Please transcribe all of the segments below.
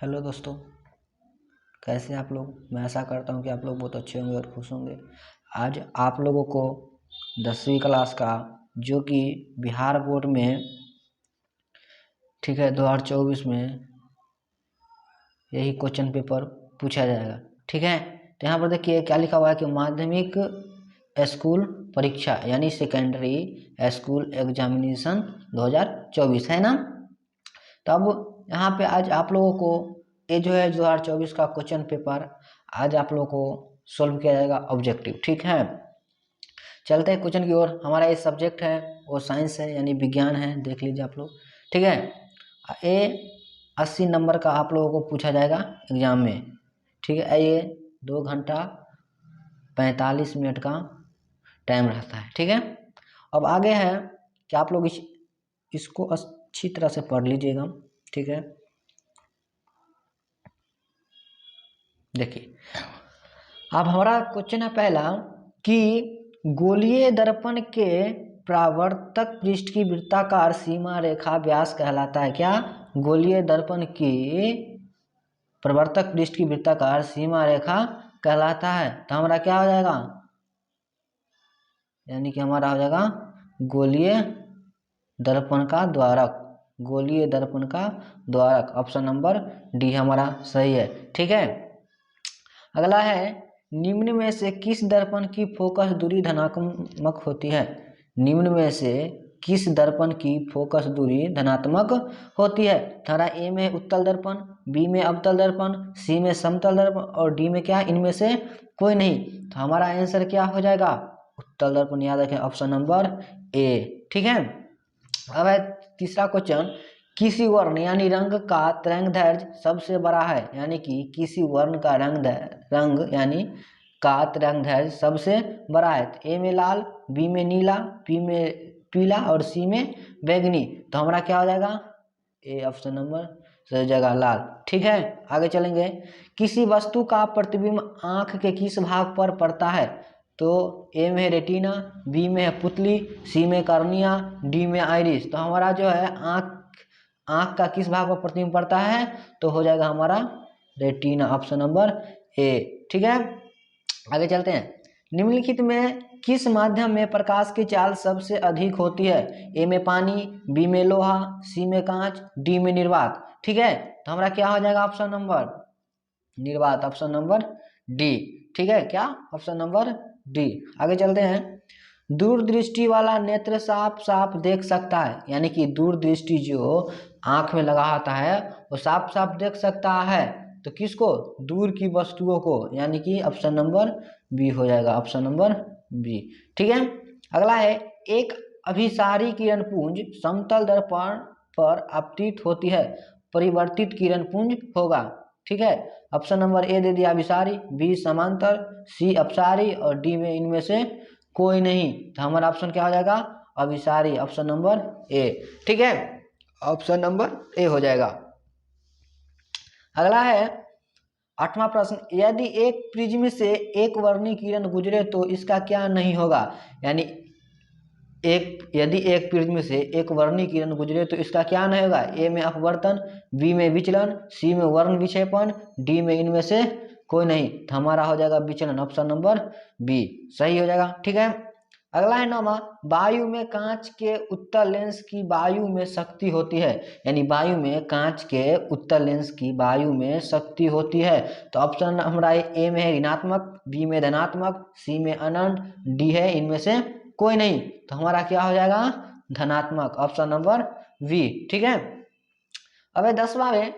Hello दोस्तों, कैसे हैं आप लोग। मैं आशा करता हूं कि आप लोग बहुत अच्छे होंगे और खुश होंगे। आज आप लोगों को 10वीं क्लास का जो कि बिहार बोर्ड में 2024 में यही क्वेश्चन पेपर पूछा जाएगा। ठीक है, तो यहाँ पर देखिए क्या लिखा हुआ है कि माध्यमिक स्कूल परीक्षा यानी सेकेंडरी स्कूल एग्जामिनेशन 2024 है ना। तो अब यहाँ पे आज आप लोगों को ये जो है 2024 का क्वेश्चन पेपर आज आप लोगों को सोल्व किया जाएगा ऑब्जेक्टिव। ठीक है, चलते हैं क्वेश्चन की ओर। हमारा ये सब्जेक्ट है वो साइंस है यानी विज्ञान है, देख लीजिए आप लोग। ठीक है, ये 80 नंबर का आप लोगों को पूछा जाएगा एग्जाम में। ठीक है, ये 2 घंटा 45 मिनट का टाइम रहता है। ठीक है, अब आगे है कि आप लोग इसको अच्छी तरह से पढ़ लीजिएगा। ठीक है, देखिए अब हमारा क्वेश्चन है पहला कि गोलीय दर्पण के परावर्तक पृष्ठ की वृत्ताकार सीमा रेखा व्यास कहलाता है। क्या? गोलीय दर्पण की प्रवर्तक पृष्ठ की वृत्ताकार सीमा रेखा कहलाता है। तो हमारा क्या हो जाएगा, यानी कि हमारा हो जाएगा गोलीय दर्पण का द्वारक। गोलीय दर्पण का द्वारक, ऑप्शन नंबर डी हमारा सही है। ठीक है, अगला है निम्न में से किस दर्पण की फोकस दूरी धनात्मक होती है। निम्न में से किस दर्पण की फोकस दूरी धनात्मक होती है। हमारा ए में उत्तल दर्पण, बी में अवतल दर्पण, सी में समतल दर्पण और डी में क्या, इनमें से कोई नहीं। तो हमारा आंसर क्या हो जाएगा, उत्तल दर्पण। याद रखें, ऑप्शन नंबर ए। ठीक है, अब है तीसरा क्वेश्चन, किसी वर्ण यानी रंग का तरंगदैर्घ्य सबसे बड़ा है। यानी कि किसी वर्ण का रंग यानी का तरंगदैर्घ्य सबसे बड़ा है। तो ए में लाल, बी में नीला, बी में पीला और सी में बैंगनी। तो हमारा क्या हो जाएगा, ए ऑप्शन नंबर सही जगह लाल। ठीक है, आगे चलेंगे। किसी वस्तु का प्रतिबिंब आंख के किस भाग पर पड़ता है। तो ए में है रेटिना, बी में है पुतली, सी में कार्निया, डी में आइरिस। तो हमारा जो है आंख का किस भाग पर प्रतिबिंब पड़ता है, तो हो जाएगा हमारा रेटिना, ऑप्शन नंबर ए। ठीक है, आगे चलते हैं। निम्नलिखित में किस माध्यम में प्रकाश की चाल सबसे अधिक होती है। ए में पानी, बी में लोहा, सी में कांच, डी में निर्वात। ठीक है, तो हमारा क्या हो जाएगा, ऑप्शन नंबर निर्वात, ऑप्शन नंबर डी। ठीक है, क्या, ऑप्शन नंबर डी। आगे चलते हैं। दूरदृष्टि वाला नेत्र साफ साफ देख सकता है। यानी कि दूरदृष्टि जो आंख में लगा होता है वो साफ साफ देख सकता है। तो किसको, दूर की वस्तुओं को। यानी कि ऑप्शन नंबर बी हो जाएगा, ऑप्शन नंबर बी। ठीक है, अगला है एक अभिसारी किरण पुंज समतल दर्पण पर आपतित होती है, परिवर्तित किरण पुंज होगा। ठीक है, ऑप्शन नंबर ए दे दिया अभिसारी, बी समांतर, सी अपसारी और डी में इनमें से कोई नहीं। तो हमारा ऑप्शन क्या हो जाएगा, अभिसारी, ऑप्शन नंबर ए। ठीक है, ऑप्शन नंबर ए हो जाएगा। अगला है 8वां प्रश्न, यदि एक प्रिज्म से एक वर्णीय किरण गुजरे तो इसका क्या नहीं होगा। यानी यदि एक प्रिज्म से एक वर्णीय किरण गुजरे तो इसका क्या नहीं होगा। ए में अपवर्तन, बी में विचलन, सी में वर्ण विक्षेपण, डी में इनमें से कोई नहीं। तो हमारा हो जाएगा विचलन, ऑप्शन नंबर बी सही हो जाएगा। ठीक है, अगला है 9वां, वायु में कांच के उत्तल लेंस की वायु में शक्ति होती है। यानी वायु में कांच के उत्तल लेंस की वायु में शक्ति होती है। तो ऑप्शन हमारा ए में है ऋणात्मक, बी में धनात्मक, सी में अनंत, डी है इनमें से कोई नहीं। तो हमारा क्या हो जाएगा, धनात्मक, ऑप्शन नंबर बी। ठीक है, अब 10वां में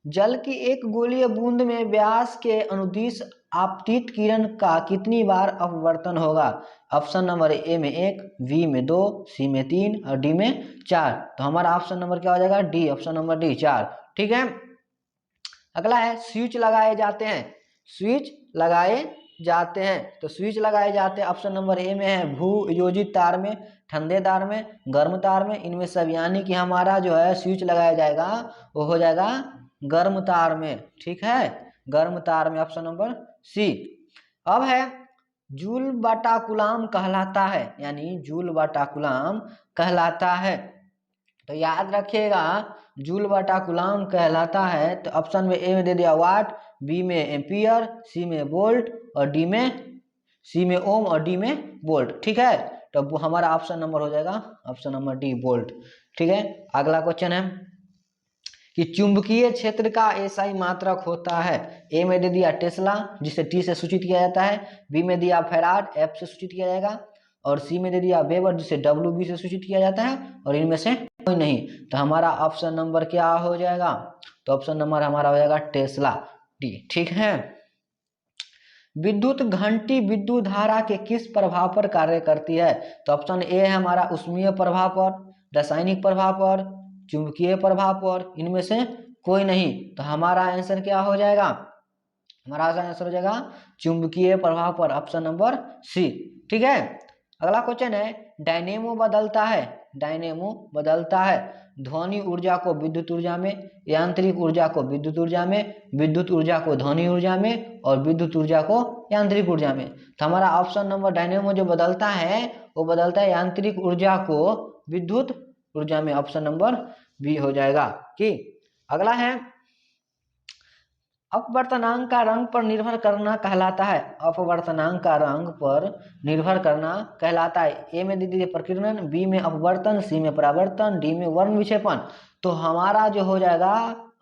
जल की एक गोलीय बूंद में व्यास के अनुदिश आपतित किरण का कितनी बार अपवर्तन होगा। ऑप्शन नंबर ए में 1, बी में 2, सी में 3 और डी में 4। तो हमारा ऑप्शन नंबर क्या हो जाएगा, डी, ऑप्शन नंबर डी 4। ठीक है, अगला है स्विच लगाए जाते हैं। स्विच लगाए जाते हैं, तो स्विच लगाए जाते हैं ऑप्शन नंबर ए में है भू योजित तार में, ठंडे तार में, गर्म तार में, इनमें सब। यानी कि हमारा जो है स्विच लगाया जाएगा वो हो जाएगा गर्म तार में। ठीक है, गर्म तार में, ऑप्शन नंबर सी। अब है जूल बटा कूलाम कहलाता है। यानी जूल बटा कूलाम कहलाता है। तो याद रखिएगा जूल बटा कूलाम कहलाता है? तो ऑप्शन में ए में दे दिया वाट, बी में एम्पियर, सी में वोल्ट और सी में ओम और डी में वोल्ट। ठीक है, तो हमारा ऑप्शन नंबर हो जाएगा ऑप्शन नंबर डी वोल्ट। ठीक है, अगला क्वेश्चन है कि चुंबकीय क्षेत्र का एसआई मात्रक होता है? ए में दे दिया टेस्ला जिसे टी से सूचित किया जाता है, बी में दिया फैराड एफ से सूचित किया जाएगा और सी में दे दिया वेबर जिसे डब्ल्यू बी से सूचित किया जाता है और इनमें से कोई नहीं। तो हमारा ऑप्शन नंबर क्या हो जाएगा? तो ऑप्शन नंबर हमारा हो जाएगा टेस्ला डी। ठीक है, विद्युत घंटी विद्युत धारा के किस प्रभाव पर कार्य करती है? तो ऑप्शन ए है हमारा उष्मीय प्रभाव पर, रासायनिक प्रभाव पर, चुंबकीय प्रभाव पर, इनमें से कोई नहीं। तो हमारा आंसर क्या हो जाएगा? हमारा आंसर हो जाएगा चुंबकीय प्रभाव पर, ऑप्शन नंबर सी। ठीक है, अगला क्वेश्चन है डायनेमो बदलता है ध्वनि ऊर्जा को विद्युत ऊर्जा में, यांत्रिक ऊर्जा को विद्युत ऊर्जा में, विद्युत ऊर्जा को ध्वनि ऊर्जा में और विद्युत ऊर्जा को यांत्रिक ऊर्जा में। तो हमारा ऑप्शन नंबर डायनेमो जो बदलता है वो बदलता है यांत्रिक ऊर्जा को विद्युत ऊर्जा में, ऑप्शन नंबर बी हो जाएगा। कि अगला है अपवर्तनांक का रंग पर निर्भर करना कहलाता है? अपवर्तनांक का रंग पर निर्भर करना कहलाता है? ए में दे दीजिए प्रकीर्णन, बी में अपवर्तन, सी में परावर्तन, डी में वर्ण विक्षेपण। तो हमारा जो हो जाएगा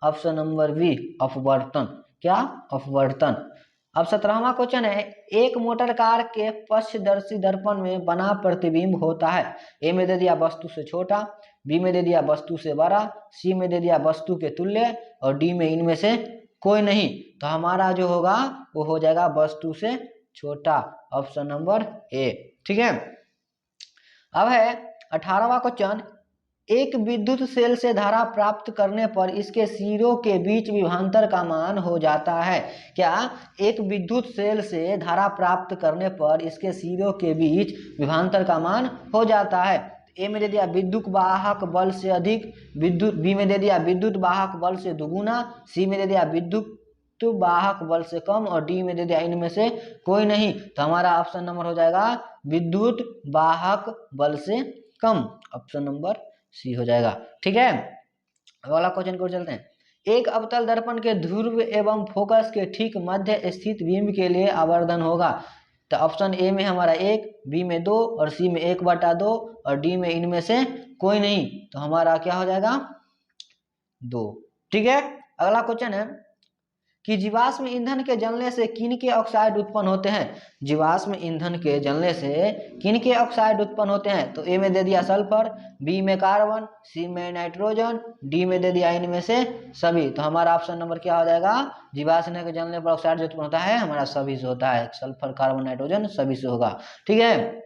ऑप्शन नंबर बी अपवर्तन। क्या? अपवर्तन। अब 17वां क्वेश्चन है एक मोटर कार के पक्षदर्शी दर्पण में बना प्रतिबिंब होता है? ए में दे दिया वस्तु से छोटा, बी में दे दिया वस्तु से बड़ा, सी में दे दिया वस्तु के तुल्य और डी में इनमें से कोई नहीं। तो हमारा जो होगा वो हो जाएगा वस्तु से छोटा, ऑप्शन नंबर ए। ठीक है, अब है 18वां क्वेश्चन एक विद्युत सेल से धारा प्राप्त करने पर इसके सिरों के बीच विभवांतर का मान हो जाता है? क्या एक विद्युत सेल से धारा प्राप्त करने पर इसके सिरों के बीच विभवांतर का मान हो जाता है? ए में दे दिया विद्युत वाहक बल से अधिक, बी में दे दिया विद्युत वाहक बल से दुगुना, सी में दे दिया विद्युत वाहक बल से कम और डी में दे दिया इनमें से कोई नहीं। तो हमारा ऑप्शन नंबर हो जाएगा विद्युत वाहक बल से कम, ऑप्शन नंबर सी हो जाएगा। ठीक है, अगला क्वेश्चन को चलते हैं। एक अवतल दर्पण के ध्रुव एवं फोकस के ठीक मध्य स्थित बिंब के लिए आवर्धन होगा? तो ऑप्शन ए में हमारा 1, बी में 2 और सी में 1/2 और डी में इनमें से कोई नहीं। तो हमारा क्या हो जाएगा 2। ठीक है, अगला क्वेश्चन है कि जीवाश्म ईंधन के जलने से किन के ऑक्साइड उत्पन्न होते हैं? जीवाश्म ईंधन के जलने से किन के ऑक्साइड उत्पन्न होते हैं? तो ए में दे दिया सल्फर, बी में कार्बन, सी में नाइट्रोजन, डी में दे दिया इनमें से सभी। तो हमारा ऑप्शन नंबर क्या हो जाएगा? जीवाश्म के जलने पर ऑक्साइड जो उत्पन्न होता है हमारा सभी से होता है, सल्फर कार्बन नाइट्रोजन सभी से होगा। ठीक है,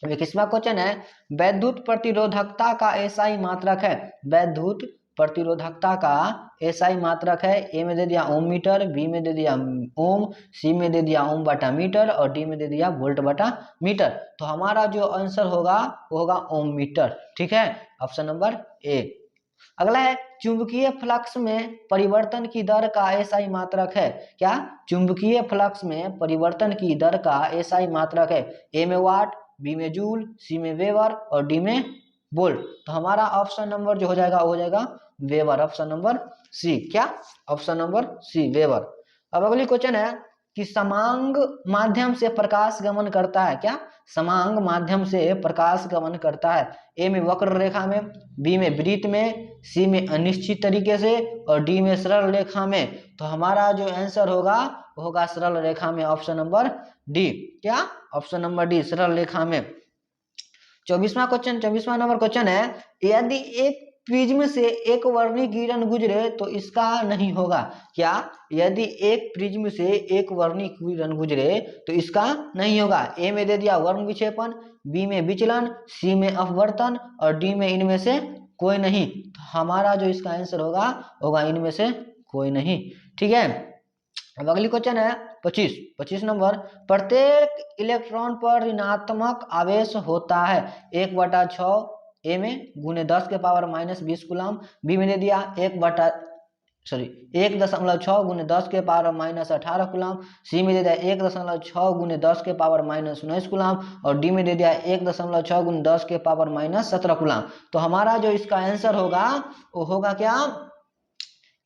21वां क्वेश्चन है वैद्युत प्रतिरोधकता का एसआई मात्रक है? वैद्युत प्रतिरोधकता का एसआई मात्रक है? ए में दे दिया ओम मीटर, बी में दे दिया ओम, सी में दे दिया ओम बटा मीटर और डी में दे दिया वोल्ट बटा मीटर। तो हमारा जो आंसर होगा वो होगा ओम मीटर। ठीक है, ऑप्शन नंबर ए। अगला है चुंबकीय फ्लक्स में परिवर्तन की दर का एसआई मात्रक है? क्या चुंबकीय फ्लक्स में परिवर्तन की दर का एसआई मात्रक है? ए में वाट, बी में जूल, सी में वेबर और डी में वोल्ट। तो हमारा ऑप्शन नंबर जो हो जाएगा वो हो जाएगा वेबर, ऑप्शन नंबर सी। क्या? ऑप्शन नंबर सी वेबर। अब अगली क्वेश्चन है कि समांग माध्यम से प्रकाश गमन करता है? क्या समांग माध्यम से प्रकाश गमन करता है? ए में वक्र रेखा में, बी में वृत्त में, सी में अनिश्चित तरीके से और डी में सरल रेखा में। तो हमारा जो आंसर होगा वो होगा सरल रेखा में, ऑप्शन नंबर डी। क्या? ऑप्शन नंबर डी सरल रेखा में। 24वां नंबर क्वेश्चन है यदि एक प्रिज्म से एक वर्णी किरण गुजरे तो इसका नहीं होगा? क्या यदि एक प्रिज्म से एक वर्णी किरण गुजरे तो इसका नहीं होगा? ए में दे दिया वर्ण विक्षेपण, बी में विचलन, सी में अपवर्तन और डी में इनमें से कोई नहीं। तो हमारा जो इसका आंसर होगा इनमें से कोई नहीं। ठीक है, अब अगली क्वेश्चन है 25 नंबर प्रत्येक इलेक्ट्रॉन पर ऋणात्मक आवेश होता है 1/6 ए में गुने 10 के पावर -20 कूलम, बी में दे दिया 1/7 सॉरी 1.6 गुने 10 के पावर माइनस 18 कूलम, सी में दे दिया 1.6 गुने 10 के पावर माइनस 19 कूलम, और डी में दे दिया 1.6 गुने 10 के पावर माइनस 17 कूलम। तो हमारा जो इसका आंसर होगा वो होगा क्या,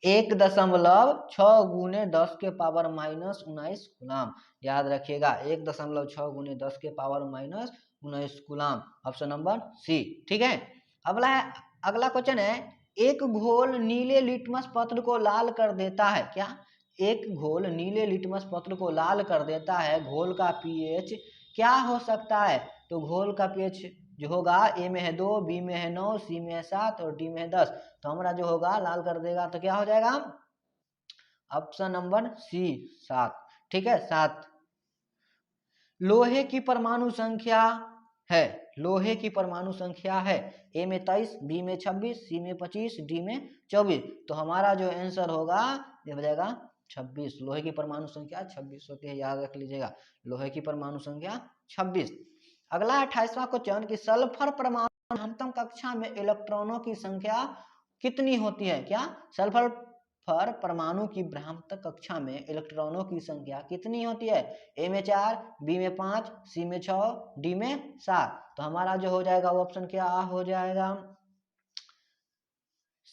1.6 गुने 10 के पावर माइनस 19 कूलम। याद रखिएगा 1.6 गुने 10 के power minus 19 coulomb, option number C. ठीक है, अगला क्वेश्चन है, एक घोल नीले लिटमस पत्र को लाल कर देता है। क्या, एक घोल नीले लिटमस पत्र को लाल कर देता है, घोल का पीएच क्या हो सकता है। तो घोल का पीएच जो होगा ए में है 2, बी में है 9, सी में है 7 और डी में है 10। तो हमारा जो होगा लाल कर देगा तो क्या हो जाएगा, ऑप्शन नंबर सी 7। ठीक है, 7। लोहे की परमाणु संख्या है, लोहे की परमाणु संख्या है, ए में 23, बी में 26, सी में 25, डी में 24। तो हमारा जो आंसर होगा ये हो जाएगा 26। लोहे की परमाणु संख्या 26 होती है, याद रख लीजिएगा, लोहे की परमाणु संख्या 26। अगला 28वां क्वेश्चन कि सल्फर परमाणु महत्तम कक्षा में इलेक्ट्रॉनों की संख्या कितनी होती है। क्या, सल्फर परमाणु की भ्रामक कक्षा में इलेक्ट्रॉनों की संख्या कितनी होती है। ए में 4, बी में 5, सी में 6, डी में 7। तो हमारा जो हो जाएगा वो ऑप्शन क्या हो जाएगा,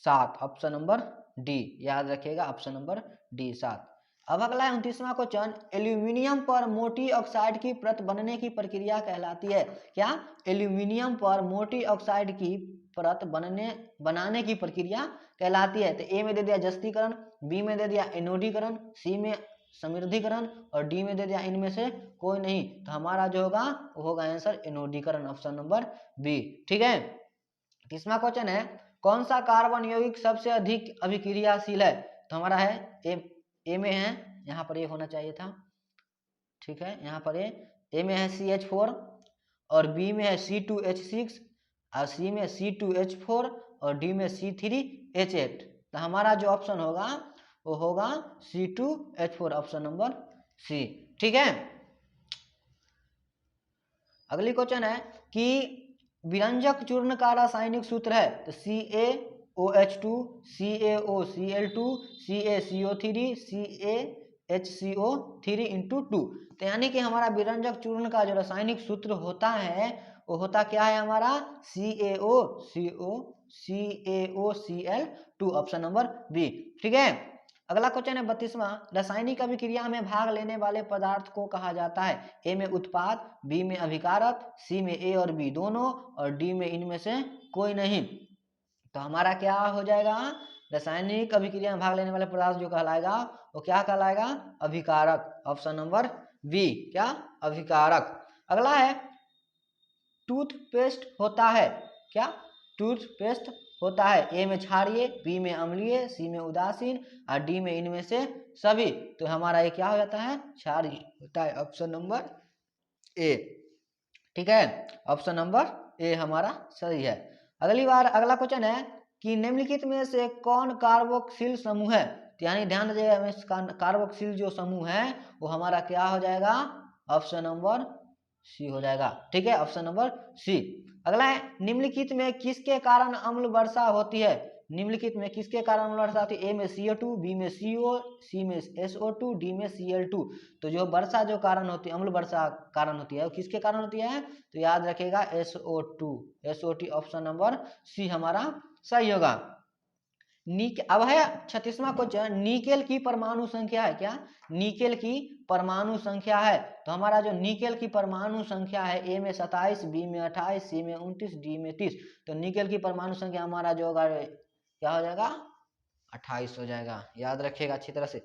7, ऑप्शन नंबर डी। याद रखिएगा ऑप्शन नंबर डी 7। अब अगला 29वां क्वेश्चन, एल्यूमिनियम पर मोटी ऑक्साइड की परत बनने की प्रक्रिया कहलाती है। क्या, एल्यूमिनियम पर मोटी ऑक्साइड की परत बनाने की प्रक्रिया कहलाती है। तो ए में दे दिया जस्तीकरण, बी में दे दिया एनोडीकरण, सी में समृद्धिकरण और डी में दे दिया इनमें से कोई नहीं। तो हमारा जो होगा वो होगा आंसर एनोडीकरण, ऑप्शन नंबर बी। ठीक है, 30वां क्वेश्चन है, कौन सा कार्बन यौगिक सबसे अधिक अभिक्रियाशील है। तो हमारा है ए में है, यहाँ पर ये होना चाहिए था। ठीक है, यहाँ पर ए में है CH4 और बी में है C2H6 और सी में C2H4 और डी में C3H8। तो हमारा जो ऑप्शन होगा वो होगा C2H4, ऑप्शन नंबर सी। ठीक है, अगली क्वेश्चन है कि विरंजक चूर्ण का रासायनिक सूत्र है। तो CaOH2, CaOCl2, CaCO3, CaHCO3 × 2। तो यानी कि हमारा विरंजक चूर्ण का जो रासायनिक सूत्र होता है वो होता क्या है हमारा, CaOCl2, ऑप्शन नंबर बी। ठीक है, अगला क्वेश्चन है 32वां, रासायनिक अभिक्रिया में भाग लेने वाले पदार्थ को कहा जाता है। ए में उत्पाद, बी में अभिकारक, सी में ए और बी दोनों और डी में इनमें से कोई नहीं। तो हमारा क्या हो जाएगा, रासायनिक अभिक्रिया में भाग लेने वाले पदार्थ जो कहलाएगा वो क्या कहलाएगा, अभिकारक, ऑप्शन नंबर बी, क्या, अभिकारक। अगला है टूथपेस्ट होता है। क्या, टूथपेस्ट होता है, ए में क्षारीय, बी में अम्लीय, सी में उदासीन और डी में इनमें से सभी। तो हमारा ये क्या हो जाता है, क्षारीय होता है, ऑप्शन नंबर ए। ठीक है, ऑप्शन नंबर ए हमारा सही है। अगला क्वेश्चन है कि निम्नलिखित में से कौन कार्बोक्सिल समूह है। तो यानी ध्यान दीजिएगा, कार्बोक्सिल जो समूह है वो हमारा क्या हो जाएगा, ऑप्शन नंबर सी हो जाएगा। ठीक है, ऑप्शन नंबर सी। अगला है, निम्नलिखित में किसके कारण अम्ल वर्षा होती है। निम्नलिखित में किसके कारण अम्ल वर्षा होती है, ए में CO2, बी में CO, सी में SO2, डी में Cl2। तो जो वर्षा जो कारण होती है, अम्ल वर्षा कारण होती है वो किसके कारण होती है, तो याद रखिएगा SO2, SO2, ऑप्शन नंबर सी हमारा सही होगा। अब है 36वां क्वेश्चन, निकेल की परमाणु संख्या है। क्या, निकेल की परमाणु संख्या है। तो हमारा जो निकेल की परमाणु संख्या है, ए में 27, बी में 28, सी में 29, डी में 30। तो निकेल की परमाणु संख्या हमारा जो होगा क्या हो जाएगा, 28 हो जाएगा, याद रखिएगा अच्छी तरह से।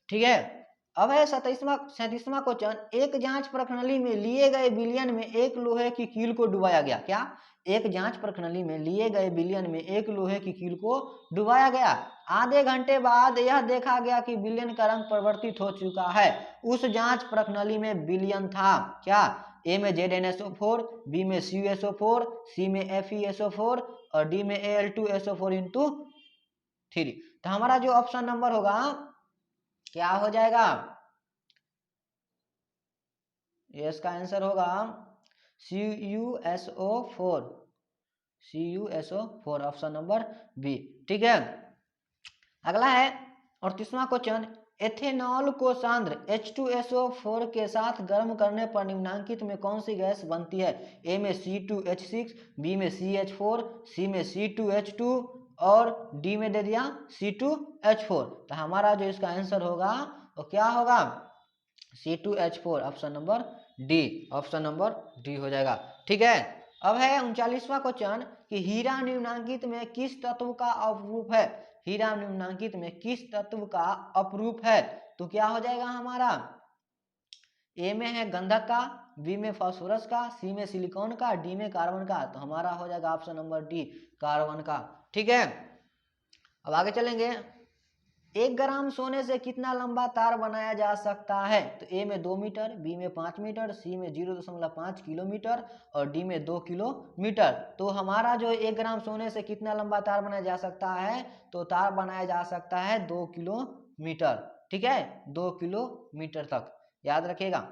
ठीक है, अब है 37वां क्वेश्चन, एक जांच प्रणाली में लिए गए विलयन में एक लोहे की कील को डुबाया गया। क्या, एक जांच प्रणाली में लिए गए विलयन में एक लोहे की कील को डुबाया गया। आधे घंटे बाद यह देखा गया कि विलयन का रंग परिवर्तित हो चुका है। उस जांच प्रणाली में विलयन था क्या, ए में ZnSO4, बी में CuSO4, सी में FeSO4 और डी में Al2SO4 × 3। तो हमारा जो ऑप्शन नंबर होगा क्या हो जाएगा, ये इसका आंसर होगा CuSO4, CuSO4, option number B. ठीक है, अगला है और तीसरा क्वेश्चन, एथेनॉल को सांद्र H2SO4 के साथ गर्म करने पर निम्नलिखित में कौन सी गैस बनती है? ए में C2H6, बी में CH4, सी में C2H2 और डी में दे दिया C2H4। तो हमारा जो इसका आंसर होगा वो क्या होगा? C2H4, option number D, option number D हो जाएगा। ठीक है, अब है 39वां क्वेश्चन कि हीरा निम्नलिखित में किस तत्व का अपरूप है? हीरा निम्नलिखित में किस तत्व का अपरूप है? तो क्या हो जाएगा हमारा? ए में है गंधक का, बी में फास्फोरस का, सी में सिलिकॉन का, डी में कार्बन का। तो हमारा हो जाएगा ऑप्शन नंबर डी, कार्बन का। ठीक है, अब आगे चलेंगे। 1 ग्राम सोने से कितना लंबा तार बनाया जा सकता है? तो ए में 2 मीटर, बी में 5 मीटर, सी में 0.5 किलोमीटर और डी में 2 किलोमीटर। तो हमारा जो 1 ग्राम सोने से कितना लंबा तार बनाया जा सकता है? तो तार बनाया जा सकता है 2 किलोमीटर। ठीक है, 2 किलोमीटर तक, याद रखिएगा।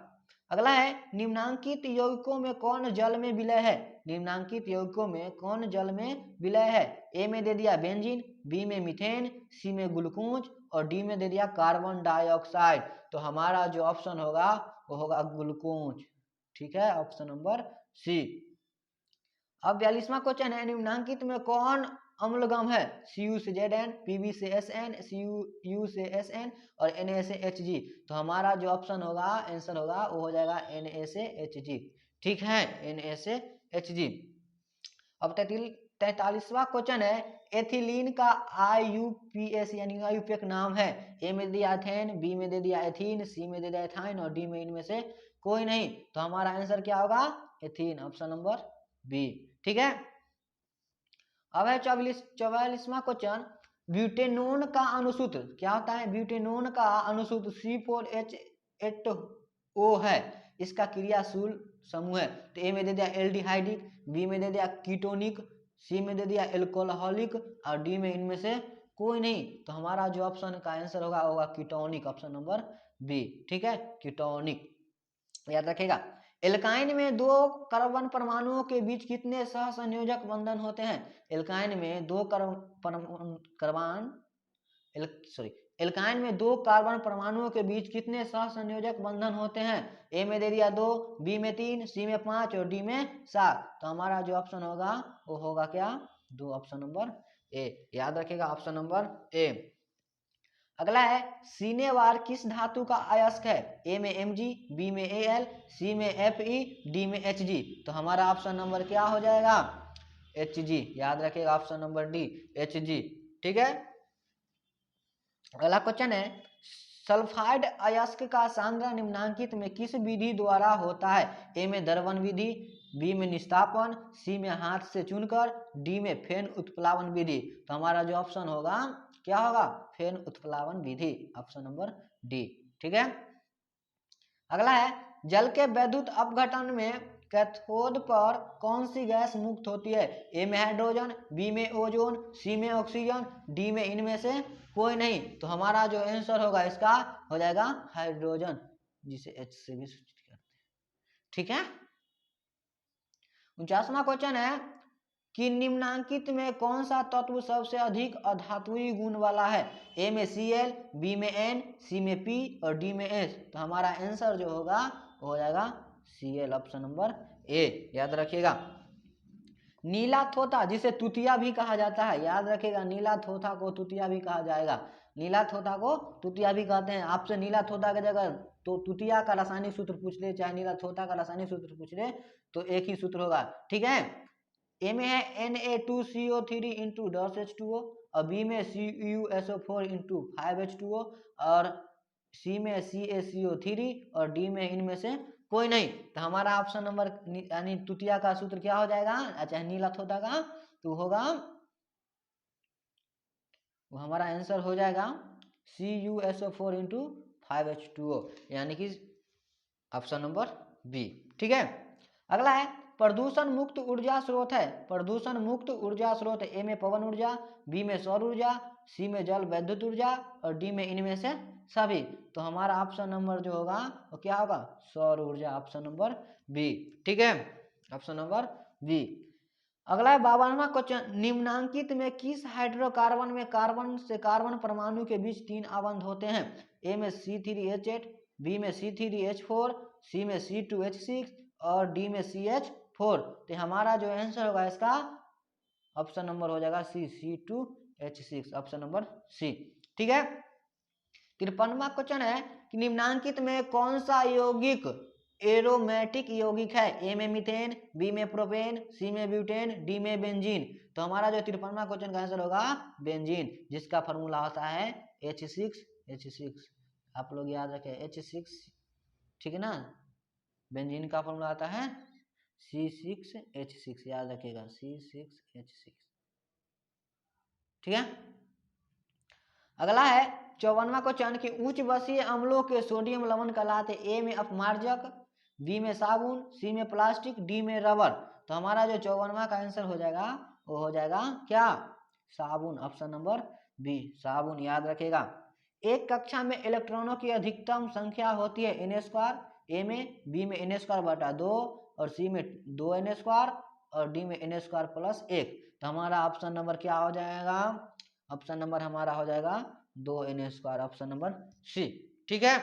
अगला है, निम्नांकित यौगिकों में कौन जल में विलय है? निम्नांकित यौगिकों में कौन जल में विलय है? ए में दे दिया बेंजीन, बी में मीथेन, सी में ग्लूकोज और डी में दे दिया कार्बन डाइऑक्साइड। तो हमारा जो ऑप्शन होगा वो होगा ग्लूकोज। ठीक है, ऑप्शन नंबर सी। अब 42वां क्वेश्चन है, निम्नांकित में कौन अम्लगम है? Cu से Zn, Pb से Sn, Cu से Sn और Na से Hg। तो हमारा जो ऑप्शन होगा, आंसर होगा वो हो जाएगा Na से Hg। ठीक है, Na से Hg। अब 43वां क्वेश्चन है, एथिलीन का IUPAC यानी आयुपेक नाम है? ए में दिया एथेन, बी में दे दिया एथीन, सी में दे दिया एथाइन और डी में इनमें से कोई नहीं। तो हमारा आंसर क्या होगा? एथीन, ऑप्शन नंबर बी। ठीक है, अब है 44वां क्वेश्चन, ब्यूटेनोन का अनुसूत्र क्या होता है? ब्यूटेनोन का अनुसूत्र C4H8O है। इसका क्रियाशील समूह है। तो ए में दे दिया एल्डिहाइडिक, बी में दे दिया कीटोनिक, सी में दे दिया एल्कोहलिक और डी में इनमें से कोई नहीं। तो हमारा जो ऑप्शन का आंसर होगा कीटोनिक, ऑप्शन नंबर बी। ठीक है, कीटोनिक, याद रखेगा। एल्काइन में 2 कार्बन परमाणुओं के बीच कितने सहसंयोजक बंधन होते हैं? एल्काइन में 2 एल्काइन में 2 कार्बन परमाणुओं के बीच कितने सहसंयोजक बंधन होते हैं? ए में दे दिया 2, बी में 3, सी में 5 और डी में 7। तो हमारा जो ऑप्शन होगा वो होगा क्या? 2, ऑप्शन नंबर ए, याद रखेगा, ऑप्शन नंबर ए। अगला है, सिनेवार किस धातु का अयस्क है? ए में Mg, बी में Al, सी में Fe, डी में Hg। तो हमारा ऑप्शन नंबर क्या हो जाएगा? Hg, याद रखिएगा, ऑप्शन नंबर डी, Hg। ठीक है, अगला क्वेश्चन है, सल्फाइड अयस्क का सांद्रण निम्नांकित में किस विधि द्वारा होता है? ए में दर्पण विधि, बी में निस्तापन, सी में हाथ से चुनकर, डी में फेन उत्प्लावन विधि। तो हमारा जो ऑप्शन होगा क्या होगा? फेन उत्प्लावन विधि, ऑप्शन नंबर डी। ठीक है, अगला है, जल के वैद्युत अपघटन में कैथोड पर कौन सी गैस मुक्त होती है? ए में हाइड्रोजन, बी में ओजोन, सी में ऑक्सीजन, डी में इनमें से कोई नहीं। तो हमारा जो आंसर होगा इसका हो जाएगा हाइड्रोजन, जिसे H से भी सूचित करते हैं। ठीक है, 49वां क्वेश्चन है कि निम्नांकित में कौन सा तत्व सबसे अधिक अधात्वीय गुण वाला है? ए में Cl, बी में N, सी में P और डी में S। तो हमारा आंसर जो होगा वो हो जाएगा Cl, ऑप्शन नंबर ए, याद रखिएगा। नीला थोथा जिसे तुतिया भी कहा जाता है, याद रखिएगा, नीला थोथा को तुतिया भी कहा जाएगा। नीला थोथा को तुतिया भी कहते हैं। आपसे नीला थोथा की जगह तो तुतिया का रासायनिक सूत्र पूछ ले, चाहे नीला थोथा का रासायनिक सूत्र पूछ ले, तो एक ही सूत्र होगा। ठीक है, ए में है Na2CO3 इंटू H2O और बी में CuSO4 इंटू 5H2O और सी में CaCO3 और डी में इनमें से कोई नहीं। तो हमारा ऑप्शन नंबर यानी तुतिया का सूत्र क्या हो जाएगा? अच्छा, नीला थोथा का तो होगा, वो हमारा आंसर हो जाएगा CuSO4 इंटू 5H2O, यानी कि ऑप्शन नंबर बी। ठीक है, अगला है, प्रदूषण मुक्त ऊर्जा स्रोत है। प्रदूषण मुक्त ऊर्जा स्रोत, ए में पवन ऊर्जा, बी में सौर ऊर्जा, सी में जल विद्युत ऊर्जा और डी में इनमें से सभी। तो हमारा ऑप्शन नंबर जो होगा वो क्या होगा? सौर ऊर्जा, ऑप्शन नंबर बी। ठीक है, ऑप्शन नंबर बी। अगला है 52वां क्वेश्चन, निम्नांकित में किस हाइड्रोकार्बन में कार्बन से कार्बन परमाणु के बीच 3 आबंध होते हैं? ए में C3H8, बी में C3H4, सी में C2H6 और डी में CH4। तो हमारा जो आंसर होगा इसका ऑप्शन नंबर हो जाएगा C2H6, ऑप्शन नंबर सी। ठीक है। 53वां क्वेश्चन है कि निम्नांकित में कौन सा यौगिक एरोमेटिक यौगिक है? ए में मीथेन, बी में प्रोपेन, सी में ब्यूटेन, डी में बेंजीन। तो हमारा जो 53वां क्वेश्चन का आंसर होगा बेंजीन, जिसका फॉर्मूला होता है H6H6। आप लोग याद रखें H6, ठीक है ना। बेंजीन का फॉर्मूला आता है C6H6, याद रखिएगा C6H6। ठीक है। अगला है 54वां क्वेश्चन कि उच्च बसीय अम्लों के सोडियम लवण कहलाते? ए में अपमार्जक, बी में साबुन, सी में प्लास्टिक, डी में रबर। तो हमारा जो 54वां का आंसर हो जाएगा वो हो जाएगा क्या? साबुन, ऑप्शन नंबर बी, साबुन, याद रखेगा। एक कक्षा में इलेक्ट्रॉनों की अधिकतम संख्या होती है n², ए में, बी में n²/2 और सी में 2n² और डी में n²+1। तो हमारा ऑप्शन नंबर क्या हो जाएगा? ऑप्शन नंबर हमारा हो जाएगा 2n², ऑप्शन नंबर सी। ठीक है।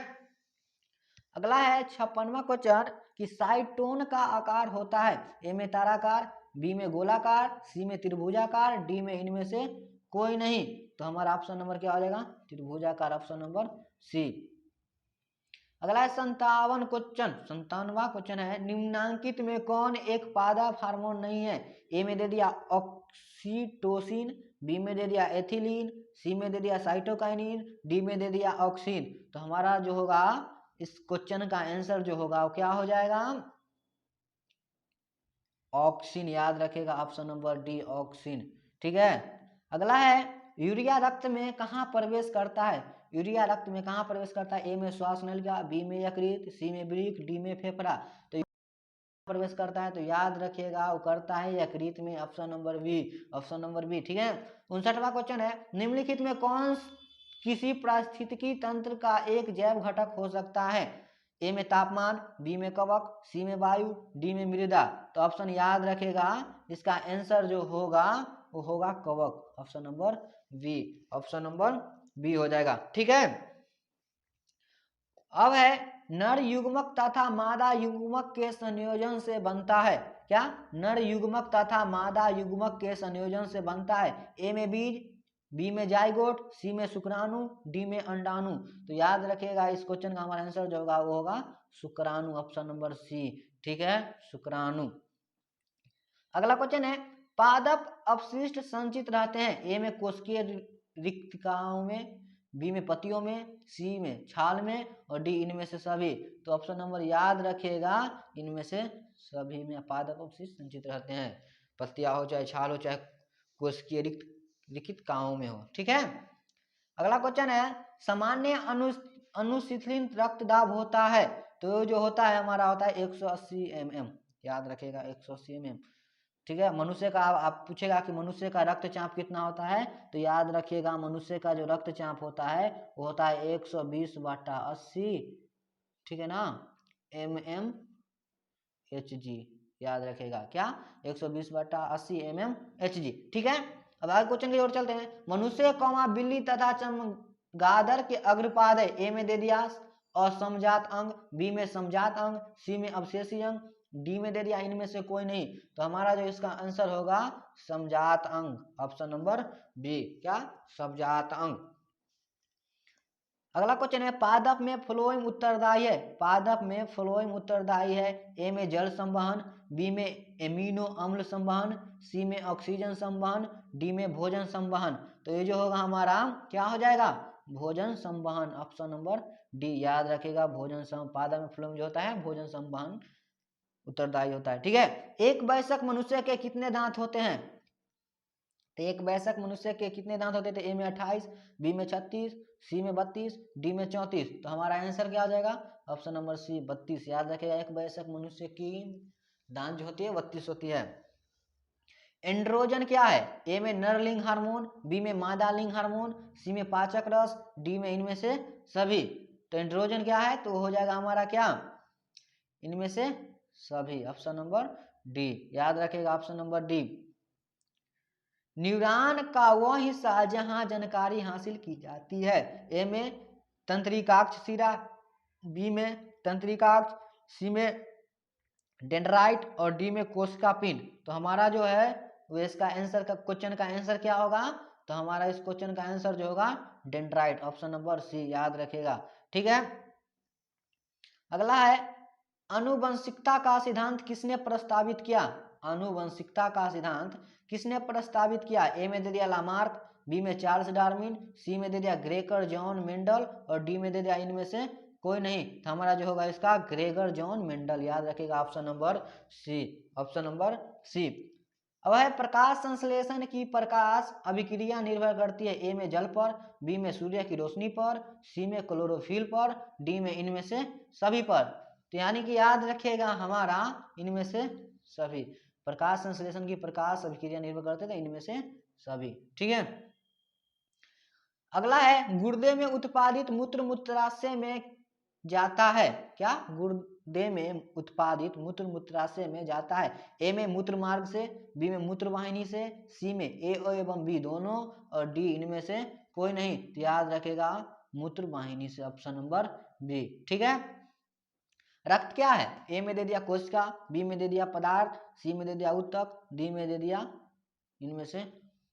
अगला है 56वां क्वेश्चन कि साइटोन का आकार होता है? ए में ताराकार, बी में गोलाकार, सी में त्रिभुजाकार, डी में इनमें से कोई नहीं। तो हमारा ऑप्शन नंबर क्या हो जाएगा? त्रिभुजाकार, ऑप्शन नंबर सी। अगला है 57वां क्वेश्चन है निम्नांकित में कौन एक पादप हार्मोन नहीं है? ए में दे दिया ऑक्सीटोसिन, बी में दे दिया एथिलीन, सी में दे दिया साइटोकाइनिन, डी में दे दिया ऑक्सिन। तो हमारा जो होगा इस क्वेश्चन का आंसर जो होगा वो क्या हो जाएगा? ऑक्सिन, याद रखेगा, ऑप्शन नंबर डी, ऑक्सिन। ठीक है। अगला है यूरिया रक्त में कहाँ प्रवेश करता है? यूरिया रक्त में कहाँ प्रवेश करता है? ए में श्वासनलिका, बी में यकृत, सी में वृक्क, डी में फेफड़ा। तो प्रवेश करता है तो याद रखिएगा वो करता है यकृत में, option number B, option number B. ठीक है। 59वां क्वेश्चन है निम्नलिखित में कौन किसी पारिस्थितिकी तंत्र का एक जैव घटक हो सकता है? ए में तापमान, बी में कवक, सी में वायु, डी में मृदा। तो ऑप्शन याद रखेगा इसका आंसर जो होगा वो होगा कवक, option number B, option number B हो जाएगा। ठीक है। अब है नर युग्मक तथा मादा युग्मक के संयोजन से बनता है क्या? नर युग्मक तथा मादा युग्मक के संयोजन से बनता है? ए में बीज, बी में जाइगोट, सी में शुक्राणु, डी में अंडाणु। तो याद रखिएगा इस क्वेश्चन का हमारा आंसर जो होगा वो होगा शुक्राणु, ऑप्शन नंबर सी। ठीक है, शुक्राणु। अगला क्वेश्चन है पादप अपशिष्ट संचित रहते हैं? ए में कोशिकीय रिक्तिकाओं में, बी में पत्तियों में, सी में छाल में और डी इनमें से सभी। तो ऑप्शन नंबर याद रखिएगा इनमें से सभी में पादप अपशिष्ट संचित रहते हैं, पत्तियां हो चाहे छाल हो चाहे कोशिकीय रिक्तिकाओं में हो। ठीक है। अगला क्वेश्चन है सामान्य अनुशीतलित रक्तदाब होता है? तो जो होता है हमारा होता है 180 mm, याद रखिएगा 180 mm। ठीक है। मनुष्य का आप पूछेगा कि मनुष्य का रक्तचाप कितना होता है? तो याद रखिएगा मनुष्य का जो रक्तचाप होता है वो होता है 120/80, ठीक है ना, mmHg, याद रखेगा क्या? 120/80 mmHg। ठीक है। अब आगे क्वेश्चन की ओर चलते हैं। मनुष्य कौमा बिल्ली तथा चमगादड़ के अग्रपाद है? ए में दे दिया असमजात अंग, बी में समजात अंग, सी में अवशेषी अंग, डी में दे दिया इनमें से कोई नहीं। तो हमारा जो इसका आंसर होगा समजात अंग, ऑप्शन नंबर बी, क्या? समजात अंग। अगला क्वेश्चन है पादप में फ्लोएम उत्तरदायी है? पादप में फ्लोएम उत्तरदायी है? ए में जल संवहन, बी में एमिनो अम्ल संवहन, सी में ऑक्सीजन संवहन, डी में भोजन संवहन। तो ये जो होगा हमारा क्या हो जाएगा? भोजन संवहन, ऑप्शन नंबर डी, याद रखेगा भोजन पादप में फ्लोएम जो होता है भोजन संवहन उत्तरदायी होता है। ठीक है। एक वयस्क मनुष्य के कितने दांत होते हैं? तो एक वयस्क मनुष्य के कितने दांत होते थे? ए में 28, बी में 36, सी में 32, डी में 34। तो हमारा आंसर क्या हो जाएगा? Option number C, 32। याद रखेगा एक वयस्क मनुष्य की दांत जो होती है 32 होती है। एंड्रोजन क्या है? ए में नरलिंग हार्मोन, बी में मादा लिंग हार्मोन, सी में पाचक रस, डी में इनमें से सभी। तो एंड्रोजन क्या है? तो हो जाएगा हमारा क्या? इनमें से सभी, ऑप्शन नंबर डी, याद रखेगा ऑप्शन नंबर डी। न्यूरॉन का वह हिस्सा जहां जानकारी हासिल की जाती है। ए में तंत्रिकाक्ष शिरा, बी में तंत्रिकाक्ष, सी में डेंड्राइट और डी में कोशिका पिंड। तो हमारा जो है वो इसका आंसर का क्वेश्चन का आंसर क्या होगा, तो हमारा इस क्वेश्चन का आंसर जो होगा डेंड्राइट, ऑप्शन नंबर सी, याद रखेगा। ठीक है, अगला है आनुवंशिकता का सिद्धांत किसने प्रस्तावित किया। आनुवंशिकता का सिद्धांत किसने प्रस्तावित किया। ए में दे दिया लामार्क, बी में चार्ल्स डार्विन, सी में दे दिया ग्रेगर जॉन मेंडल और डी में दे दिया इनमें से कोई नहीं। तो हमारा जो होगा इसका ग्रेगर जॉन मेंडल, याद रखेगा, option number C, option number C. अब है प्रकाश संश्लेषण की प्रकाश अभिक्रिया निर्भर करती है। ए में जल पर, बी में सूर्य की रोशनी पर, सी में क्लोरोफिल पर, डी में इनमें से सभी पर। तो यानी कि याद रखिएगा हमारा इनमें से सभी, प्रकाश संश्लेषण की प्रकाश अभिक्रिया निर्भर करते थे इनमें से सभी। ठीक है, अगला है गुर्दे में उत्पादित मूत्र मूत्राशय में जाता है। क्या, गुर्दे में उत्पादित मूत्र मूत्राशय में जाता है। ए में मूत्र मार्ग से, बी में मूत्र वाहिनी से, सी में ए एवं बी दोनों और डी इनमें से कोई नहीं। तो याद रखेगा मूत्र वाहिनी से, ऑप्शन नंबर बी। ठीक है, रक्त क्या है। ए में दे दिया कोशिका, बी में दे दिया पदार्थ, सी में दे दिया उत्तक, डी में दे दिया इनमें से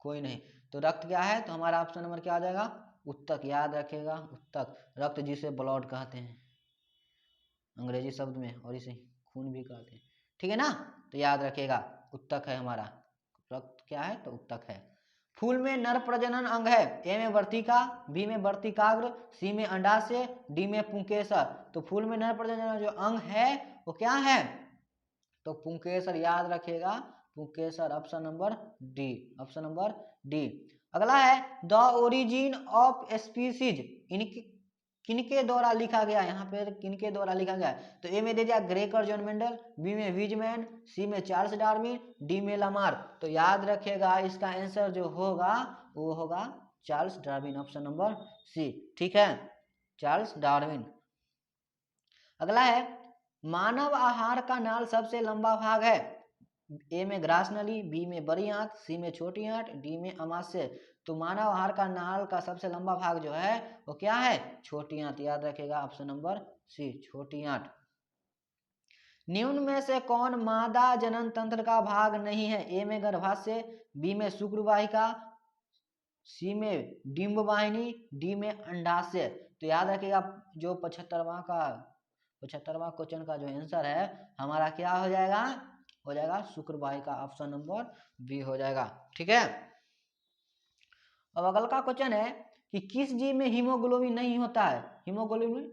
कोई नहीं। तो रक्त क्या है, तो हमारा ऑप्शन नंबर क्या आ जाएगा, उत्तक, याद रखेगा उत्तक। रक्त जिसे ब्लड कहते हैं अंग्रेजी शब्द में, और इसे खून भी कहते हैं। ठीक है ना, तो याद रखेगा उत्तक है हमारा, रक्त क्या है, तो उत्तक है। फूल में नर प्रजनन अंग है। ए में वर्तिका, बी में वर्तिकाग्र, सी में अंडाशय, डी में पुंकेसर। तो फूल में नर प्रजनन जो अंग है वो क्या है, तो पुंकेसर, याद रखेगा पुंकेसर, option number D, option number D. अगला है द ओरिजिन ऑफ स्पीसीज इनके किनके द्वारा लिखा गया, यहाँ पे किनके द्वारा लिखा गया। तो ए में दे दिया ग्रेकर जॉन मेंडल, बी में विजमैन, सी में चार्ल्स डार्विन, डी में लामार्क। तो याद रखेगा इसका आंसर जो होगा वो होगा Charles Darwin, option number C. ठीक है, चार्ल्स डार्विन। अगला है मानव आहार का नाल सबसे लंबा भाग है। ए में ग्रास नली, बी में बड़ी आंत, सी में छोटी आंत, डी में अमाशय। तो मानव आहार का नाल का सबसे लंबा भाग जो है वो क्या है, छोटी आंत, याद रखेगा ऑप्शन नंबर सी, छोटी आंत। निम्न में से कौन मादा जनन तंत्र का भाग नहीं है। ए में गर्भाशय, बी में शुक्रवाहिका, सी में डिंब वाहिनी, डी में अंडाशय। तो याद रखिएगा जो 75वां क्वेश्चन का जो आंसर है हमारा क्या हो जाएगा, हो जाएगा शुक्रवाहिका, ऑप्शन नंबर बी हो जाएगा। ठीक है, अब अगला का क्वेश्चन है कि किस जीव में हीमोग्लोबिन नहीं होता है। हीमोग्लोबिन,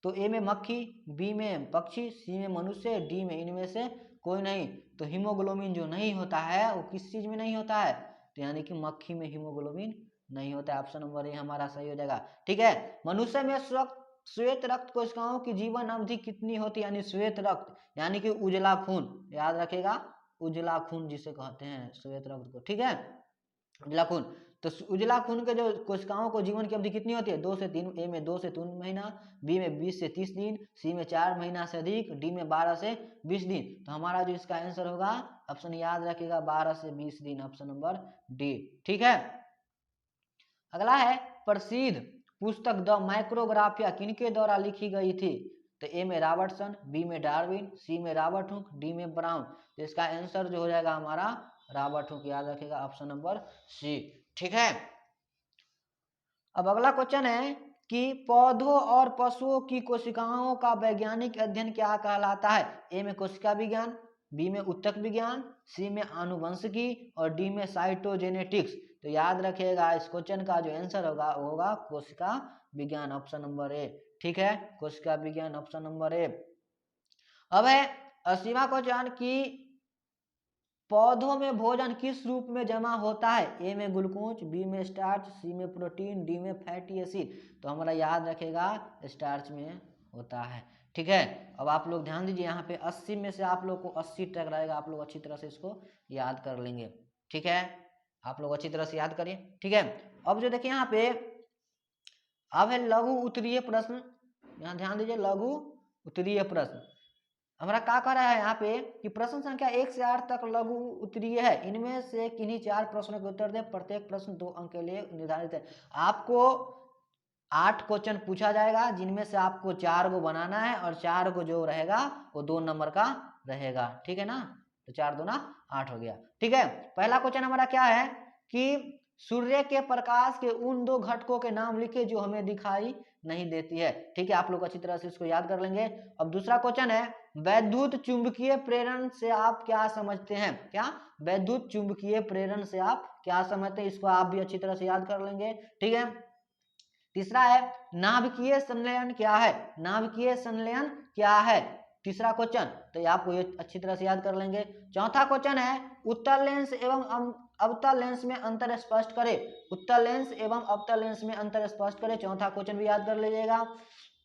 तो ए में मक्खी, बी में पक्षी, सी में मनुष्य, डी में इनमें से कोई नहीं। तो हीमोग्लोबिन जो नहीं होता है वो किस चीज में नहीं होता है, तो यानी कि मक्खी में हीमोग्लोबिन नहीं होता है, ऑप्शन नंबर ए हमारा सही हो जाएगा। ठीक है, मनुष्य में श्वेत रक्त कोशिकाओं की जीवन अवधि कितनी होती है, यानी श्वेत रक्त यानी कि उजला खून, याद रखेगा उजला खून जिसे कहते हैं श्वेत रक्त को। ठीक है, उजला खून। तो उजला खून के जो कोशिकाओं को जीवन की अवधि कितनी होती है, 2 से 3, ए में 2 से 3 महीना, बी में 20 से 30 दिन, सी में 4 महीना से अधिक, डी में 12 से 20 दिन। तो हमारा जो इसका आंसर होगा ऑप्शन याद रखिएगा 12 से 20 दिन, ऑप्शन नंबर डी। ठीक है, अगला है प्रसिद्ध पुस्तक द माइक्रोग्राफिया किनके द्वारा लिखी गई थी। तो ए में रॉबर्टसन, बी में डार्विन, सी में रॉबर्ट हुक, डी में ब्राउन। तो इसका आंसर जो हो जाएगा हमारा रॉबर्ट हुक, याद रखेगा ऑप्शन नंबर सी। ठीक है, अब अगला क्वेश्चन है कि पौधों और पशुओं की कोशिकाओं का वैज्ञानिक अध्ययन क्या कहलाता है। ए में कोशिका विज्ञान, बी में उत्तक विज्ञान, सी में आनुवंशिकी और डी में साइटोजेनेटिक्स। तो याद रखिएगा इस क्वेश्चन का जो आंसर होगा वो होगा कोशिका विज्ञान, ऑप्शन नंबर ए। ठीक है, कोशिका विज्ञान, ऑप्शन नंबर ए। अब है 80वां क्वेश्चन की पौधों में भोजन किस रूप में जमा होता है। ए में ग्लूकोज, बी में स्टार्च, सी में प्रोटीन, डी में फैटी एसिड। तो हमारा याद रखेगा स्टार्च में होता है। ठीक है, अब आप लोग ध्यान दीजिए यहाँ पे 80 में से आप लोग को 80 टक रहेगा, आप लोग अच्छी तरह से इसको याद कर लेंगे। ठीक है, आप लोग अच्छी तरह से याद करिए। ठीक है, अब जो देखिए यहाँ पे अब है लघु उत्तरीय प्रश्न, यहाँ ध्यान दीजिए लघु उत्तरीय प्रश्न। हमारा क्या कह रहा है यहाँ पे कि प्रश्न संख्या 1 से 8 तक लघु उत्तरीय है, इनमें से किन्हीं 4 प्रश्नों के उत्तर दे, प्रत्येक प्रश्न 2 अंक के लिए निर्धारित है। आपको 8 क्वेश्चन पूछा जाएगा जिनमें से आपको 4 को बनाना है और 4 को जो रहेगा वो 2 नंबर का रहेगा, ठीक है ना। तो 4 दूना 8 हो गया, ठीक है। पहला क्वेश्चन हमारा क्या है कि सूर्य के प्रकाश के उन 2 घटकों के नाम लिखे जो हमें दिखाई नहीं देती है, ठीक है। आप लोग अच्छी तरह से इसको याद कर लेंगे। अब दूसरा क्वेश्चन है वैद्युत चुंबकीय प्रेरण से आप क्या समझते हैं, क्या वैद्युत चुंबकीय प्रेरण से आप क्या समझते हैं, इसको आप भी अच्छी तरह से याद कर लेंगे, ठीक है। तीसरा है नाभिकीय संलयन क्या है, नाभिकीय संलयन क्या है, तीसरा क्वेश्चन, तो ये आपको ये अच्छी तरह से याद कर लेंगे। चौथा क्वेश्चन है उत्तल लेंस एवं अवतल लेंस में अंतर स्पष्ट करें, उत्तल लेंस एवं अवतल लेंस में अंतर स्पष्ट करें, चौथा क्वेश्चन भी याद कर लीजिएगा।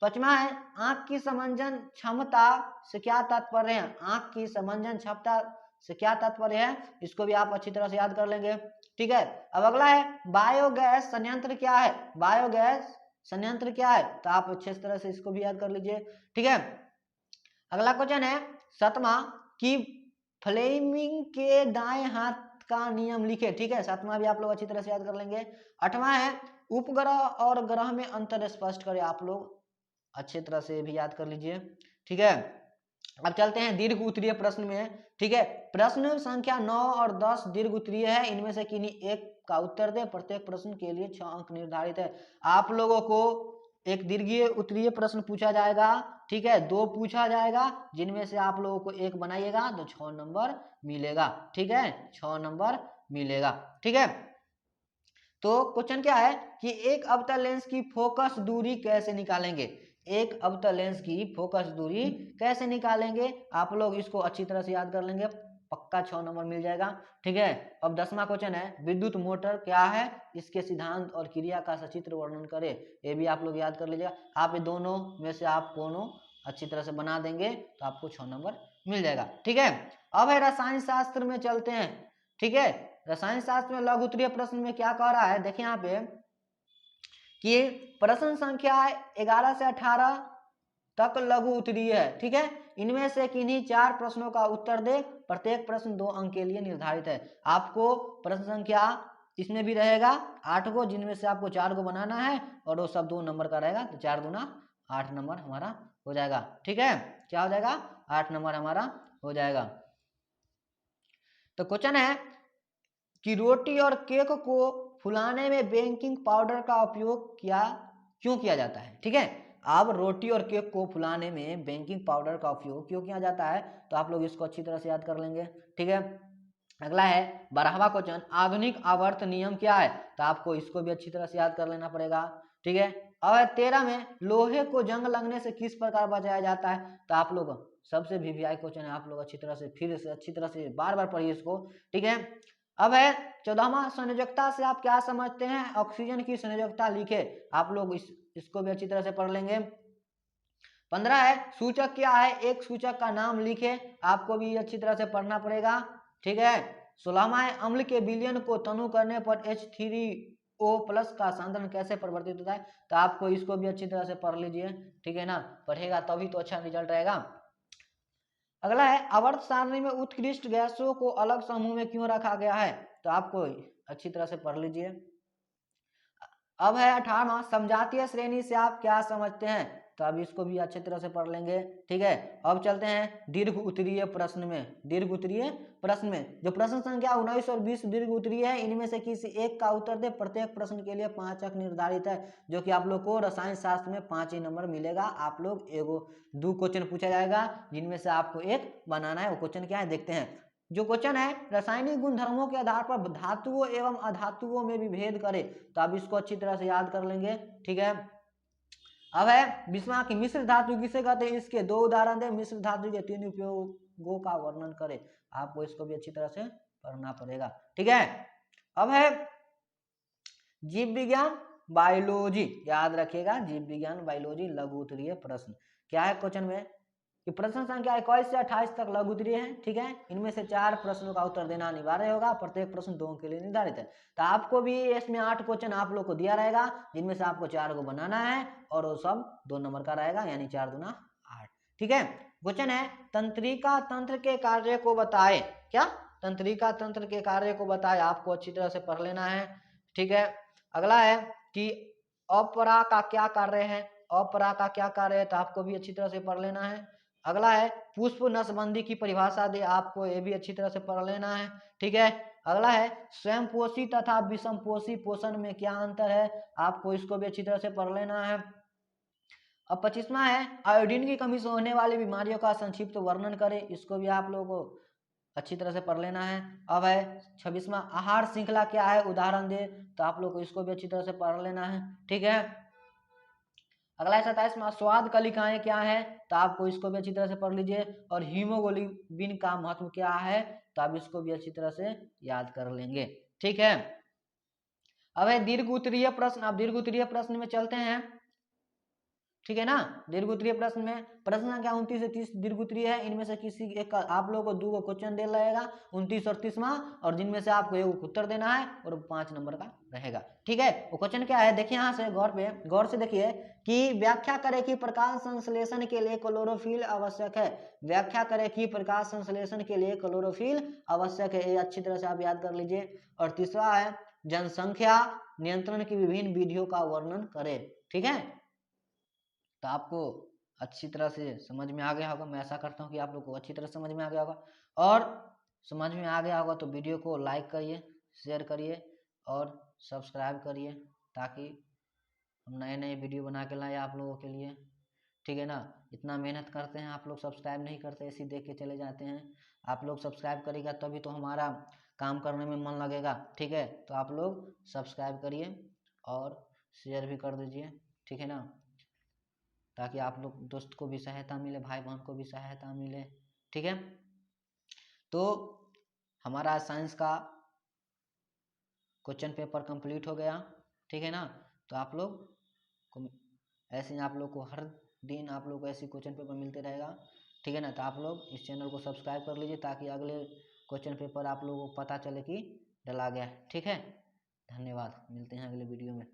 पांचवा है आंख की समंजन क्षमता से क्या तात्पर्य है, आंख की समंजन क्षमता से क्या तात्पर्य है, इसको भी आप अच्छी तरह से याद कर लेंगे, ठीक है। अब अगला है बायोगैस संयंत्र क्या है, बायोगैस संयंत्र क्या है, तो आप अच्छे तरह से इसको भी याद कर लीजिए, ठीक है। अगला क्वेश्चन है सातवां कि फ्लेमिंग के दाएं हाथ का नियम लिखे, ठीक है, सातवां भी आप लोग अच्छी तरह से याद कर लेंगे। आठवां है उपग्रह और ग्रह में अंतर स्पष्ट करें, आप लोग अच्छी तरह से भी याद कर लीजिए, ठीक है। अब चलते हैं दीर्घ उत्तरीय प्रश्न में, ठीक है। प्रश्न संख्या 9 और 10 दीर्घ उत्तरीय है, इनमें से किन्हीं एक का उत्तर दे, प्रत्येक प्रश्न के लिए 6 अंक निर्धारित है। आप लोगों को एक दीर्घीय उत्तरीय प्रश्न पूछा जाएगा, ठीक है, 2 पूछा जाएगा जिनमें से आप लोगों को एक बनाइएगा तो 6 नंबर मिलेगा, ठीक है, 6 नंबर मिलेगा, ठीक है। तो क्वेश्चन क्या है कि एक अवतल लेंस की फोकस दूरी कैसे निकालेंगे, एक अवतल लेंस की फोकस दूरी कैसे निकालेंगे, आप लोग इसको अच्छी तरह से याद कर लेंगे, पक्का 6 नंबर मिल जाएगा, ठीक है। अब 10वां क्वेश्चन है विद्युत मोटर क्या है, इसके सिद्धांत और क्रिया का सचित्र वर्णन करें, ये भी आप लोग याद कर लीजिएगा। आप ये दोनों में से आप कोनो अच्छी तरह से बना देंगे तो आपको 6 नंबर मिल जाएगा, ठीक है। अब है रसायन शास्त्र में चलते हैं, ठीक है। रसायन शास्त्र में लघु उत्तरीय प्रश्न में क्या कह रहा है, देखिए यहाँ पे कि प्रश्न संख्या 11 से 18 तक लघु उत्तरीय है, ठीक है, इनमें से किन्हीं 4 प्रश्नों का उत्तर दे, प्रत्येक प्रश्न 2 अंक के लिए निर्धारित है। आपको प्रश्न संख्या इसमें भी रहेगा 8 को, जिनमें से आपको 4 को बनाना है और वो सब 2 नंबर का रहेगा, तो 4 दूना 8 नंबर हमारा हो जाएगा, ठीक है, क्या हो जाएगा 8 नंबर हमारा हो जाएगा। तो क्वेश्चन है कि रोटी और केक को फुलाने में बेकिंग पाउडर का उपयोग क्यों किया जाता है, ठीक है। अब रोटी और केक को फुलाने में बेकिंग पाउडर का उपयोग क्यों किया जाता है, तो आप लोग इसको अच्छी तरह से याद कर लेंगे, ठीक है। अगला है 12वां क्वेश्चन आधुनिक आवर्त नियम क्या है, तो आपको इसको भी अच्छी तरह से याद कर लेना पड़ेगा, ठीक है। और 13 में लोहे को जंग लगने से किस प्रकार बचाया जाता है, तो आप लोग सबसे वीवीआई क्वेश्चन है, आप लोग अच्छी तरह से फिर से अच्छी तरह से बार बार पढ़िए इसको, ठीक है। अब है 14वां संयोजकता से आप क्या समझते हैं, ऑक्सीजन की संयोजकता लिखे, आप लोग इसको भी अच्छी तरह से पढ़ लेंगे। 15 है सूचक क्या है, एक सूचक का नाम लिखे, आपको भी अच्छी तरह से पढ़ना पड़ेगा, ठीक है। 16वां है अम्ल के विलयन को तनु करने पर H3O+ का सांद्रण कैसे परिवर्तित होता है, तो आपको इसको भी अच्छी तरह से पढ़ लीजिए, ठीक है ना, पढ़ेगा तभी तो अच्छा रिजल्ट रहेगा। अगला है आवर्त सारणी में उत्कृष्ट गैसों को अलग समूह में क्यों रखा गया है, तो आपको अच्छी तरह से पढ़ लीजिए। अब है 18वां समजातीय श्रेणी से आप क्या समझते हैं, तो अब इसको भी अच्छी तरह से पढ़ लेंगे, ठीक है। अब चलते हैं दीर्घ उत्तरीय प्रश्न में, दीर्घ उत्तरीय प्रश्न में जो प्रश्न संख्या 19 और 20 दीर्घ उत्तरीय है, इनमें से किसी एक का उत्तर दे, प्रत्येक प्रश्न के लिए 5 अंक निर्धारित है, जो कि आप लोग को रसायन शास्त्र में 5 ही नंबर मिलेगा। आप लोग एगो 2 क्वेश्चन पूछा जाएगा जिनमें से आपको एक बनाना है, वो क्वेश्चन क्या है देखते हैं। जो क्वेश्चन है रासायनिक गुणधर्मों के आधार पर धातुओं एवं अधातुओं में भी भेद करे, तो आप इसको अच्छी तरह से याद कर लेंगे, ठीक है। अब है 20वां की मिश्र धातु किसे कहते हैं, इसके 2 उदाहरण दे, मिश्र धातु के 3 उपयोगों का वर्णन करे, आपको इसको भी अच्छी तरह से पढ़ना पड़ेगा, ठीक है। अब है जीव विज्ञान बायोलॉजी, याद रखिएगा जीव विज्ञान बायोलॉजी लघु उत्तरीय प्रश्न क्या है क्वेश्चन में कि प्रश्न संख्या 21 से 28 तक लघु उत्तरीय है, ठीक है, इनमें से 4 प्रश्नों का उत्तर देना अनिवार्य होगा, प्रत्येक प्रश्न 2 के लिए निर्धारित है। तो आपको भी इसमें 8 क्वेश्चन आप लोग को दिया रहेगा, जिनमें से आपको 4 को बनाना है और वो सब 2 नंबर का रहेगा, यानी 4 दूना 8, ठीक है। क्वेश्चन है तंत्रिका तंत्र के कार्य को बताए। क्या? तंत्रिका तंत्र के कार्य को बताए, आपको अच्छी तरह से पढ़ लेना है। ठीक है, अगला है कि अपरा का क्या कार्य है, अपरा का क्या कार्य है, तो आपको भी अच्छी तरह से पढ़ लेना है। अगला है पुष्प नसबंदी की परिभाषा दे, आपको ये भी अच्छी तरह से पढ़ लेना है। ठीक है, अगला है स्वयंपोषी तथा विषमपोषी पोषण में क्या अंतर है, आपको इसको भी अच्छी तरह से पढ़ लेना है। अब 25वां है आयोडीन की कमी से होने वाली बीमारियों का संक्षिप्त वर्णन करें, इसको भी आप लोगों को अच्छी तरह से पढ़ लेना है। अब है 26वां आहार श्रृंखला क्या है, उदाहरण दे, तो आप लोग को इसको भी अच्छी तरह से पढ़ लेना है। ठीक है, अगला है 27वां स्वाद कलिकाएं क्या है, तो आपको इसको भी अच्छी तरह से पढ़ लीजिए। और हीमोग्लोबिन का महत्व क्या है, तो आप इसको भी अच्छी तरह से याद कर लेंगे। ठीक है, अब है दीर्घ उत्तरीय प्रश्न। अब दीर्घ उत्तरीय प्रश्न में चलते हैं। ठीक है ना, दीर्घ उत्तरीय प्रश्न में प्रश्न संख्या 29 से 30 दीर्घ उत्तरीय है, इनमें से किसी एक आप लोगों को 2 क्वेश्चन दे रहेगा 29 और 30वां, और जिनमें से आपको एक उत्तर देना है और 5 नंबर का रहेगा। ठीक है, वो क्वेश्चन क्या है देखिए, यहाँ से गौर से देखिए कि व्याख्या करें कि प्रकाश संश्लेषण के लिए क्लोरोफिल आवश्यक है। व्याख्या करें कि प्रकाश संश्लेषण के लिए क्लोरोफिल आवश्यक है, ये अच्छी तरह से आप याद कर लीजिए। और तीसरा है जनसंख्या नियंत्रण की विभिन्न विधियों का वर्णन करें। ठीक है, तो आपको अच्छी तरह से समझ में आ गया होगा, मैं ऐसा करता हूँ कि आप लोग को अच्छी तरह समझ में आ गया होगा। और समझ में आ गया होगा तो वीडियो को लाइक करिए, शेयर करिए और सब्सक्राइब करिए, ताकि हम नए नए वीडियो बना के लाए आप लोगों के लिए। ठीक है ना, इतना मेहनत करते हैं, आप लोग सब्सक्राइब नहीं करते, ऐसे देख के चले जाते हैं। आप लोग सब्सक्राइब करिएगा तभी तो हमारा काम करने में मन लगेगा। ठीक है, तो आप लोग सब्सक्राइब करिए और शेयर भी कर दीजिए। ठीक है ना, ताकि आप लोग दोस्त को भी सहायता मिले, भाई बहन को भी सहायता मिले। ठीक है, तो हमारा साइंस का क्वेश्चन पेपर कंप्लीट हो गया। ठीक है ना, तो आप लोग को ऐसे आप लोग को हर दिन आप लोग को ऐसे क्वेश्चन पेपर मिलते रहेगा। ठीक है ना, तो आप लोग इस चैनल को सब्सक्राइब कर लीजिए, ताकि अगले क्वेश्चन पेपर आप लोगों को पता चले कि डला गया है। ठीक है, धन्यवाद, मिलते हैं अगले वीडियो में।